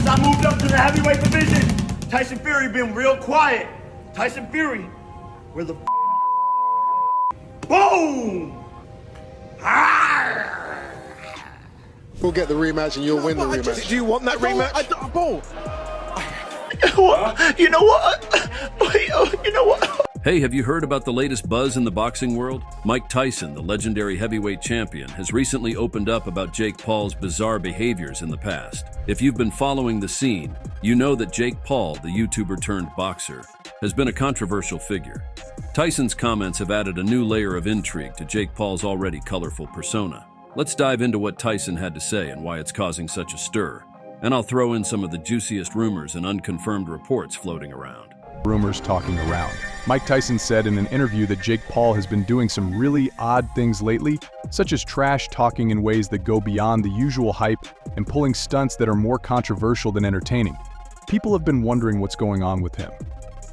I moved up to the heavyweight division, Tyson Fury been real quiet. Tyson Fury, where the boom! We'll get the rematch and you'll win the rematch. Do you want that rematch? You know what? You know what? Hey, have you heard about the latest buzz in the boxing world? Mike Tyson, the legendary heavyweight champion, has recently opened up about Jake Paul's bizarre behaviors in the past. If you've been following the scene, you know that Jake Paul, the YouTuber turned boxer, has been a controversial figure. Tyson's comments have added a new layer of intrigue to Jake Paul's already colorful persona. Let's dive into what Tyson had to say and why it's causing such a stir. And I'll throw in some of the juiciest rumors and unconfirmed reports floating around. Rumors talking around. Mike Tyson said in an interview that Jake Paul has been doing some really odd things lately, such as trash talking in ways that go beyond the usual hype and pulling stunts that are more controversial than entertaining. People have been wondering what's going on with him.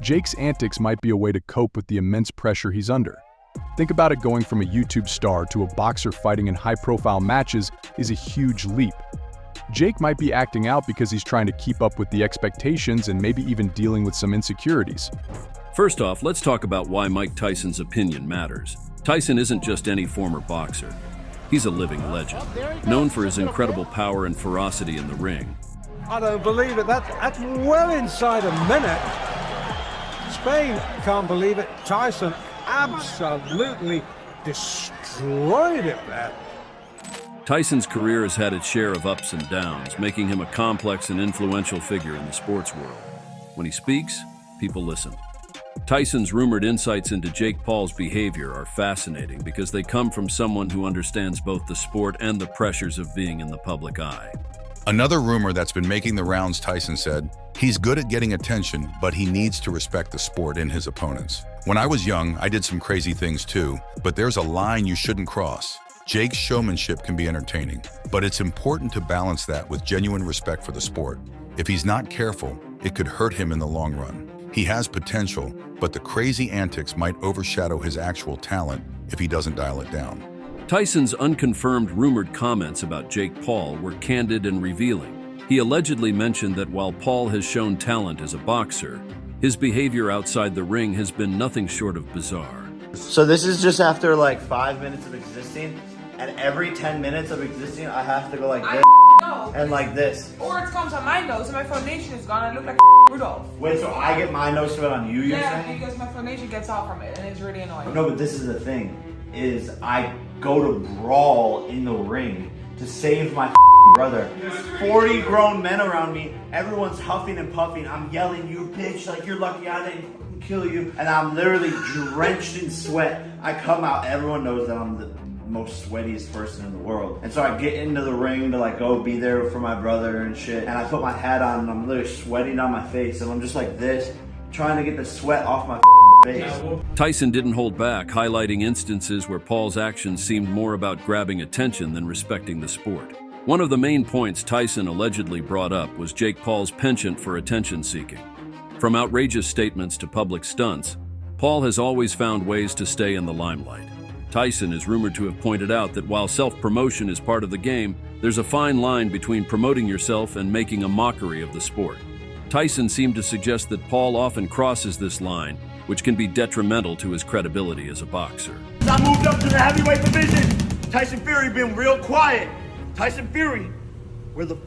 Jake's antics might be a way to cope with the immense pressure he's under. Think about it, going from a YouTube star to a boxer fighting in high-profile matches is a huge leap. Jake might be acting out because he's trying to keep up with the expectations and maybe even dealing with some insecurities. First off, let's talk about why Mike Tyson's opinion matters. Tyson isn't just any former boxer. He's a living legend, known for his incredible power and ferocity in the ring. I don't believe it. That's well inside a minute. Spain can't believe it. Tyson absolutely destroyed it there. Tyson's career has had its share of ups and downs, making him a complex and influential figure in the sports world. When he speaks, people listen. Tyson's rumored insights into Jake Paul's behavior are fascinating because they come from someone who understands both the sport and the pressures of being in the public eye. Another rumor that's been making the rounds, Tyson said, he's good at getting attention, but he needs to respect the sport and his opponents. When I was young, I did some crazy things too, but there's a line you shouldn't cross. Jake's showmanship can be entertaining, but it's important to balance that with genuine respect for the sport. If he's not careful, it could hurt him in the long run. He has potential, but the crazy antics might overshadow his actual talent if he doesn't dial it down. Tyson's unconfirmed rumored comments about Jake Paul were candid and revealing. He allegedly mentioned that while Paul has shown talent as a boxer, his behavior outside the ring has been nothing short of bizarre. So this is just after like 5 minutes of existing, and every 10 minutes of existing, I have to go like this and like this. Or it comes on my nose and my foundation is gone. I look like Rudolph. Wait, so I get my nose sweat on you, you're saying? Because my foundation gets off from it and it's really annoying. No, but this is the thing, is I go to brawl in the ring to save my brother. There's 40 grown men around me. Everyone's huffing and puffing. I'm yelling, you bitch, like you're lucky I didn't fucking kill you. And I'm literally drenched in sweat. I come out, everyone knows that I'm the most sweatiest person in the world. And so I get into the ring to like go be there for my brother and shit. And I put my hat on and I'm literally sweating on my face. And I'm just like this, trying to get the sweat off my face. Tyson didn't hold back, highlighting instances where Paul's actions seemed more about grabbing attention than respecting the sport. One of the main points Tyson allegedly brought up was Jake Paul's penchant for attention-seeking. From outrageous statements to public stunts, Paul has always found ways to stay in the limelight. Tyson is rumored to have pointed out that while self-promotion is part of the game, there's a fine line between promoting yourself and making a mockery of the sport. Tyson seemed to suggest that Paul often crosses this line, which can be detrimental to his credibility as a boxer. I moved up to the heavyweight division, Tyson Fury been real quiet. Tyson Fury, where the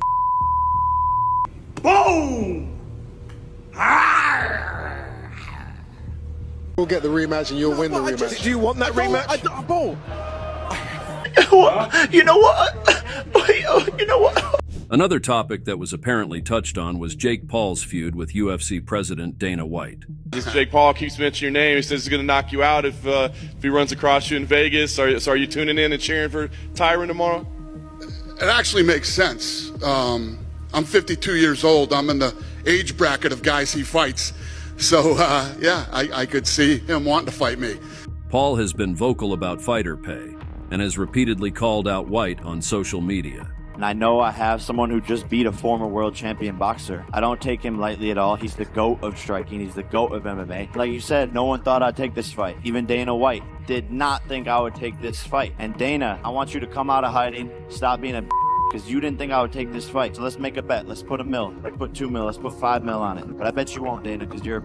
boom! We'll get the rematch and you'll win the rematch. Do you want that rematch? You know what? You know what? Another topic that was apparently touched on was Jake Paul's feud with UFC President Dana White. Jake Paul keeps mentioning your name. He says he's going to knock you out if he runs across you in Vegas. So are you tuning in and cheering for Tyron tomorrow? It actually makes sense. I'm 52 years old. I'm in the age bracket of guys he fights. So, yeah, I could see him wanting to fight me. Paul has been vocal about fighter pay and has repeatedly called out White on social media. And I know I have someone who just beat a former world champion boxer. I don't take him lightly at all. He's the GOAT of striking. He's the GOAT of MMA. Like you said, no one thought I'd take this fight. Even Dana White did not think I would take this fight. And Dana, I want you to come out of hiding, stop being a because you didn't think I would take this fight. So let's make a bet. Let's put $1 million. Let's put $2 million. Let's put $5 million on it. But I bet you won't, Dana, because you're a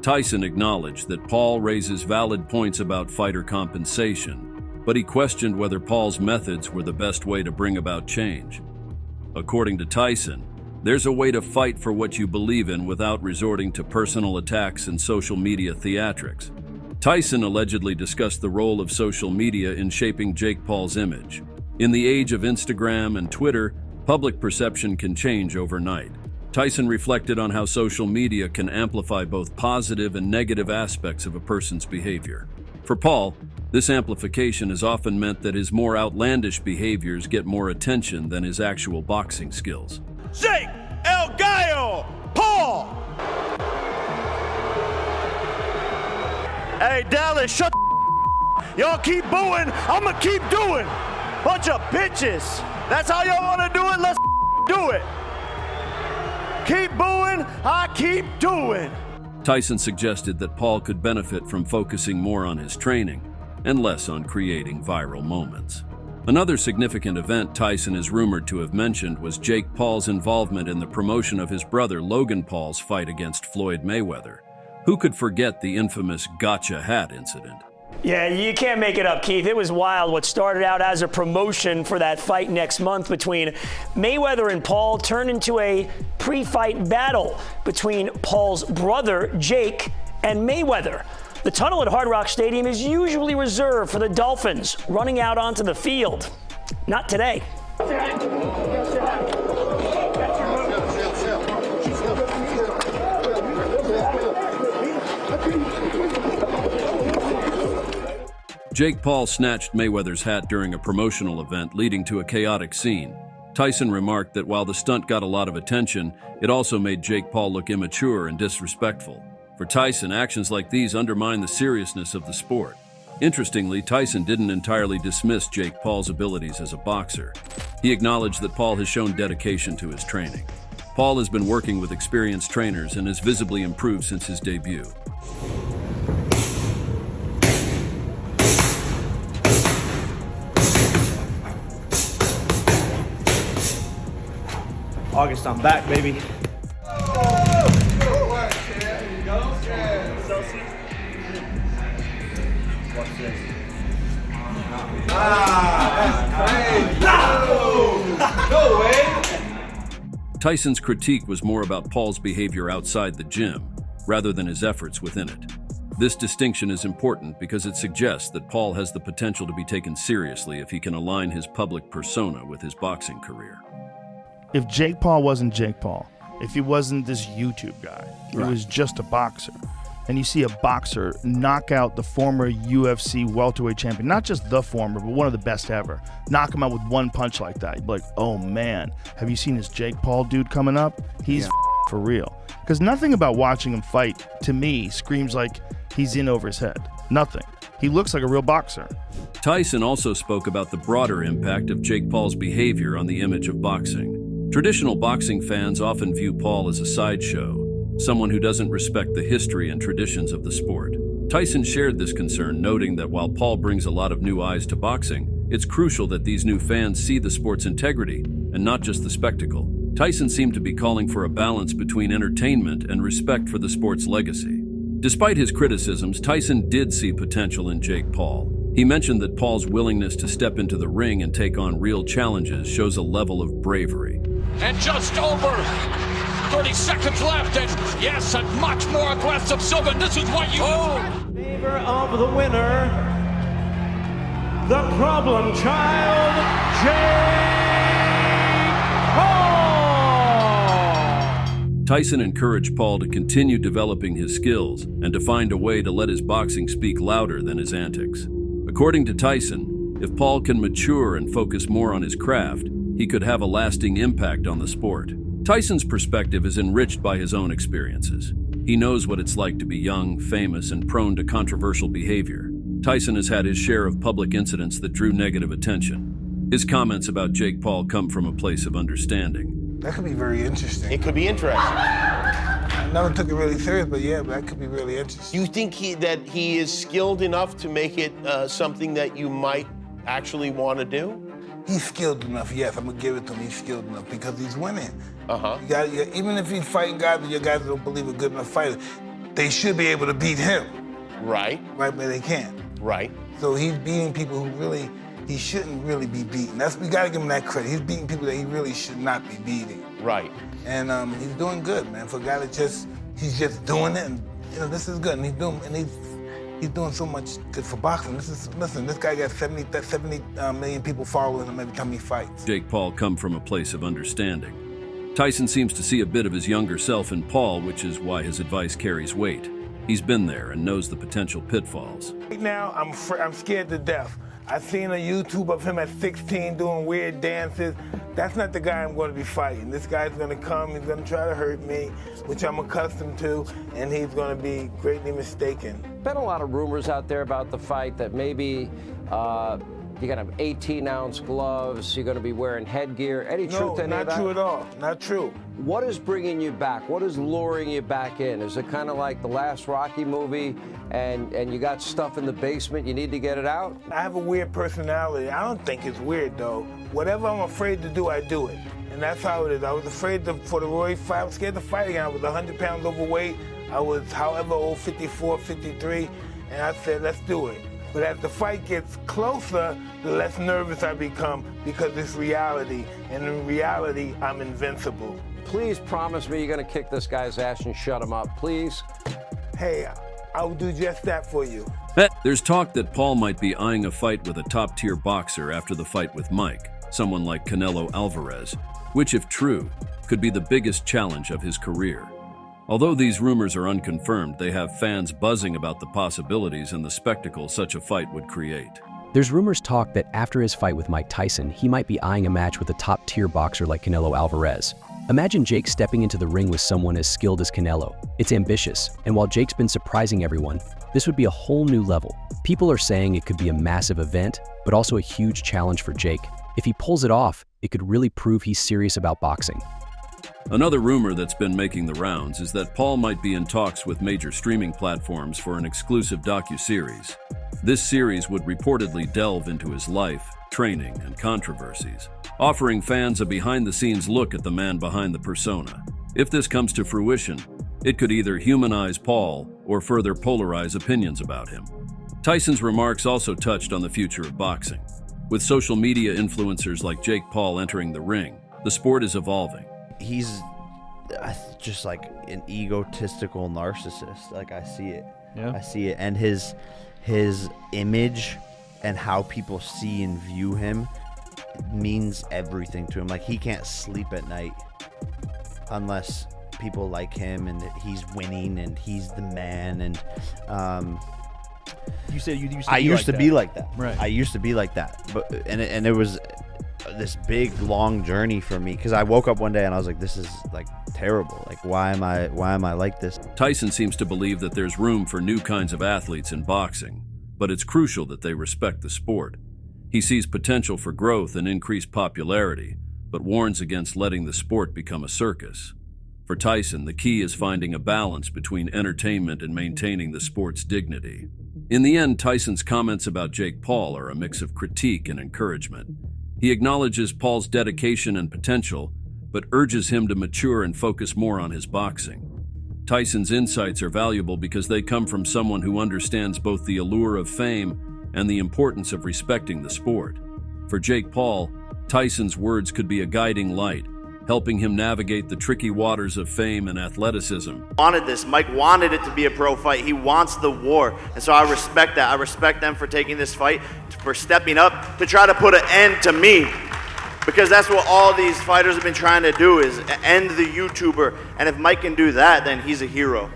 Tyson acknowledged that Paul raises valid points about fighter compensation, but he questioned whether Paul's methods were the best way to bring about change. According to Tyson, there's a way to fight for what you believe in without resorting to personal attacks and social media theatrics. Tyson allegedly discussed the role of social media in shaping Jake Paul's image. In the age of Instagram and Twitter, public perception can change overnight. Tyson reflected on how social media can amplify both positive and negative aspects of a person's behavior. For Paul, this amplification has often meant that his more outlandish behaviors get more attention than his actual boxing skills. Jake El Gallo Paul! Hey, Dallas, shut the y'all keep booing, I'ma keep doing. Bunch of bitches. That's how y'all wanna do it? Let's do it. Keep booing, I keep doing. Tyson suggested that Paul could benefit from focusing more on his training and less on creating viral moments. Another significant event Tyson is rumored to have mentioned was Jake Paul's involvement in the promotion of his brother Logan Paul's fight against Floyd Mayweather. Who could forget the infamous gotcha hat incident? Yeah, you can't make it up, Keith. It was wild. What started out as a promotion for that fight next month between Mayweather and Paul turned into a pre-fight battle between Paul's brother, Jake, and Mayweather. The tunnel at Hard Rock Stadium is usually reserved for the Dolphins running out onto the field. Not today. Jake Paul snatched Mayweather's hat during a promotional event, leading to a chaotic scene. Tyson remarked that while the stunt got a lot of attention, it also made Jake Paul look immature and disrespectful. For Tyson, actions like these undermine the seriousness of the sport. Interestingly, Tyson didn't entirely dismiss Jake Paul's abilities as a boxer. He acknowledged that Paul has shown dedication to his training. Paul has been working with experienced trainers and has visibly improved since his debut. August, I'm back, baby. What's this? No way! Tyson's critique was more about Paul's behavior outside the gym, rather than his efforts within it. This distinction is important because it suggests that Paul has the potential to be taken seriously if he can align his public persona with his boxing career. If Jake Paul wasn't Jake Paul, if he wasn't this YouTube guy, he was just a boxer, and you see a boxer knock out the former UFC welterweight champion, not just the former, but one of the best ever, knock him out with one punch like that, you'd be like, oh man, have you seen this Jake Paul dude coming up? He's for real. Because nothing about watching him fight, to me, screams like he's in over his head. Nothing. He looks like a real boxer. Tyson also spoke about the broader impact of Jake Paul's behavior on the image of boxing. Traditional boxing fans often view Paul as a sideshow, someone who doesn't respect the history and traditions of the sport. Tyson shared this concern, noting that while Paul brings a lot of new eyes to boxing, it's crucial that these new fans see the sport's integrity and not just the spectacle. Tyson seemed to be calling for a balance between entertainment and respect for the sport's legacy. Despite his criticisms, Tyson did see potential in Jake Paul. He mentioned that Paul's willingness to step into the ring and take on real challenges shows a level of bravery. And just over 30 seconds left, and yes, a much more aggressive Silva. This is what you... In favor of the winner, the problem child, Jake Paul! Tyson encouraged Paul to continue developing his skills and to find a way to let his boxing speak louder than his antics. According to Tyson, if Paul can mature and focus more on his craft, he could have a lasting impact on the sport. Tyson's perspective is enriched by his own experiences. He knows what it's like to be young, famous, and prone to controversial behavior. Tyson has had his share of public incidents that drew negative attention. His comments about Jake Paul come from a place of understanding. That could be very interesting. It could be interesting. I never took it really serious, but yeah, that could be really interesting. You think that he is skilled enough to make it something that you might actually want to do? he's skilled enough. Yes, I'm gonna give it to him. He's skilled enough because he's winning. Even if he's fighting guys and your guys don't believe a good enough fighter, they should be able to beat him. Right. Right, but they can't. Right. So he's beating people who he shouldn't really be beating. We gotta give him that credit. He's beating people that he really should not be beating. Right. And he's doing good, man. For a guy that he's just doing it, and this is good. And he's doing so much good for boxing. Listen, this guy got 70 million people following him every time he fights. Jake Paul come from a place of understanding. Tyson seems to see a bit of his younger self in Paul, which is why his advice carries weight. He's been there and knows the potential pitfalls. Right now, I'm scared to death. I've seen a YouTube of him at 16 doing weird dances. That's not the guy I'm going to be fighting. This guy's going to come, he's going to try to hurt me, which I'm accustomed to, and he's going to be greatly mistaken. Been a lot of rumors out there about the fight that maybe you're going to have 18-ounce gloves, you're going to be wearing headgear. Any truth to any of that? No, not true at all. Not true. What is bringing you back? What is luring you back in? Is it kind of like the last Rocky movie and you got stuff in the basement, you need to get it out? I have a weird personality. I don't think it's weird, though. Whatever I'm afraid to do, I do it. And that's how it is. I was afraid for the Roy fight. I was scared to fight again. I was 100 pounds overweight. I was however old, 54, 53. And I said, let's do it. But as the fight gets closer, the less nervous I become because it's reality. And in reality, I'm invincible. Please promise me you're going to kick this guy's ass and shut him up, please. Hey, I will do just that for you. There's talk that Paul might be eyeing a fight with a top-tier boxer after the fight with Mike, someone like Canelo Alvarez, which, if true, could be the biggest challenge of his career. Although these rumors are unconfirmed, they have fans buzzing about the possibilities and the spectacle such a fight would create. There's rumors talk that after his fight with Mike Tyson, he might be eyeing a match with a top-tier boxer like Canelo Alvarez. Imagine Jake stepping into the ring with someone as skilled as Canelo. It's ambitious, and while Jake's been surprising everyone, this would be a whole new level. People are saying it could be a massive event, but also a huge challenge for Jake. If he pulls it off, it could really prove he's serious about boxing. Another rumor that's been making the rounds is that Paul might be in talks with major streaming platforms for an exclusive docu-series. This series would reportedly delve into his life, training, and controversies, offering fans a behind-the-scenes look at the man behind the persona. If this comes to fruition, it could either humanize Paul or further polarize opinions about him. Tyson's remarks also touched on the future of boxing. With social media influencers like Jake Paul entering the ring, the sport is evolving. He's just like an egotistical narcissist. Like, I see it. Yeah. I see it. And his image and how people see and view him means everything to him. Like, he can't sleep at night unless people like him and he's winning and he's the man. And you said you used to I be used like to that. be like that. Right. I used to be like that. But and it was this big long journey for me, because I woke up one day and I was like, this is like terrible. Like, why am I like this? Tyson seems to believe that there's room for new kinds of athletes in boxing, but it's crucial that they respect the sport. He sees potential for growth and increased popularity, but warns against letting the sport become a circus. For Tyson, the key is finding a balance between entertainment and maintaining the sport's dignity. In the end, Tyson's comments about Jake Paul are a mix of critique and encouragement. He acknowledges Paul's dedication and potential, but urges him to mature and focus more on his boxing. Tyson's insights are valuable because they come from someone who understands both the allure of fame and the importance of respecting the sport. For Jake Paul, Tyson's words could be a guiding light, helping him navigate the tricky waters of fame and athleticism. Wanted this. Mike wanted it to be a pro fight. He wants the war. And so I respect that. I respect them for taking this fight, for stepping up to try to put an end to me. Because that's what all these fighters have been trying to do, is end the YouTuber. And if Mike can do that, then he's a hero.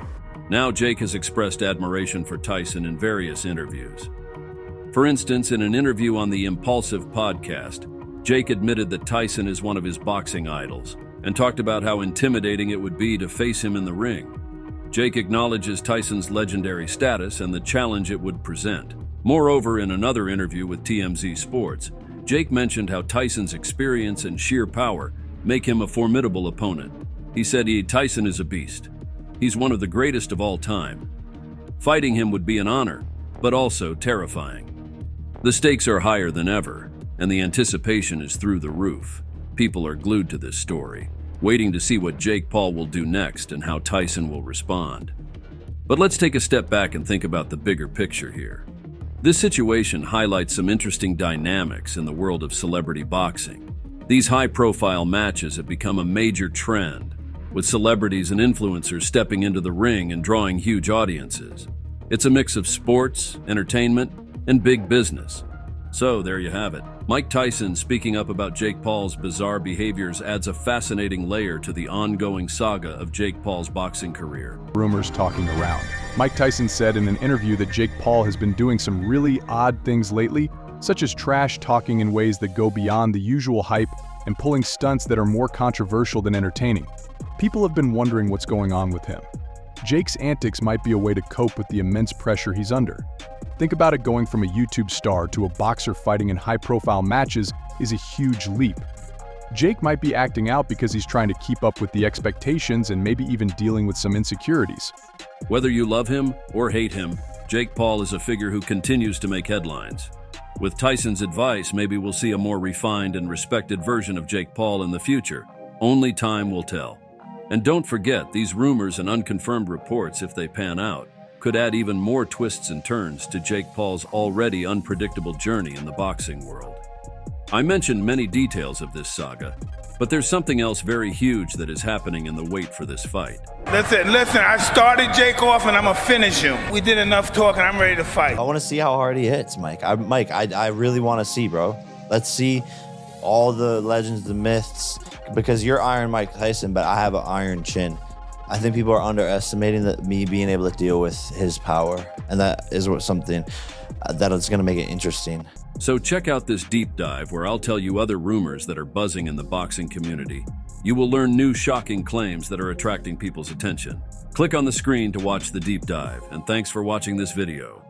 Now Jake has expressed admiration for Tyson in various interviews. For instance, in an interview on the Impulsive podcast, Jake admitted that Tyson is one of his boxing idols and talked about how intimidating it would be to face him in the ring. Jake acknowledges Tyson's legendary status and the challenge it would present. Moreover, in another interview with TMZ Sports, Jake mentioned how Tyson's experience and sheer power make him a formidable opponent. He said Tyson is a beast. He's one of the greatest of all time. Fighting him would be an honor, but also terrifying. The stakes are higher than ever. and the anticipation is through the roof. People are glued to this story, waiting to see what Jake Paul will do next and how Tyson will respond. But let's take a step back and think about the bigger picture here. This situation highlights some interesting dynamics in the world of celebrity boxing. These high-profile matches have become a major trend, with celebrities and influencers stepping into the ring and drawing huge audiences. It's a mix of sports, entertainment, and big business. So there you have it. Mike Tyson speaking up about Jake Paul's bizarre behaviors adds a fascinating layer to the ongoing saga of Jake Paul's boxing career. Rumors talking around. Mike Tyson said in an interview that Jake Paul has been doing some really odd things lately, such as trash talking in ways that go beyond the usual hype and pulling stunts that are more controversial than entertaining. People have been wondering what's going on with him. Jake's antics might be a way to cope with the immense pressure he's under. Think about it, going from a YouTube star to a boxer fighting in high-profile matches is a huge leap. Jake might be acting out because he's trying to keep up with the expectations and maybe even dealing with some insecurities. Whether you love him or hate him, Jake Paul is a figure who continues to make headlines. With Tyson's advice, maybe we'll see a more refined and respected version of Jake Paul in the future. Only time will tell. And don't forget, these rumors and unconfirmed reports, if they pan out, could add even more twists and turns to Jake Paul's already unpredictable journey in the boxing world. I mentioned many details of this saga, but there's something else very huge that is happening in the wait for this fight. Listen, I started Jake off and I'm gonna finish him. We did enough talking, I'm ready to fight. I wanna see how hard he hits, Mike. I really wanna see, bro. Let's see all the legends, the myths, because you're Iron Mike Tyson, but I have an iron chin. I think people are underestimating me being able to deal with his power, and that is something that is going to make it interesting. So check out this deep dive where I'll tell you other rumors that are buzzing in the boxing community. You will learn new shocking claims that are attracting people's attention. Click on the screen to watch the deep dive, and thanks for watching this video.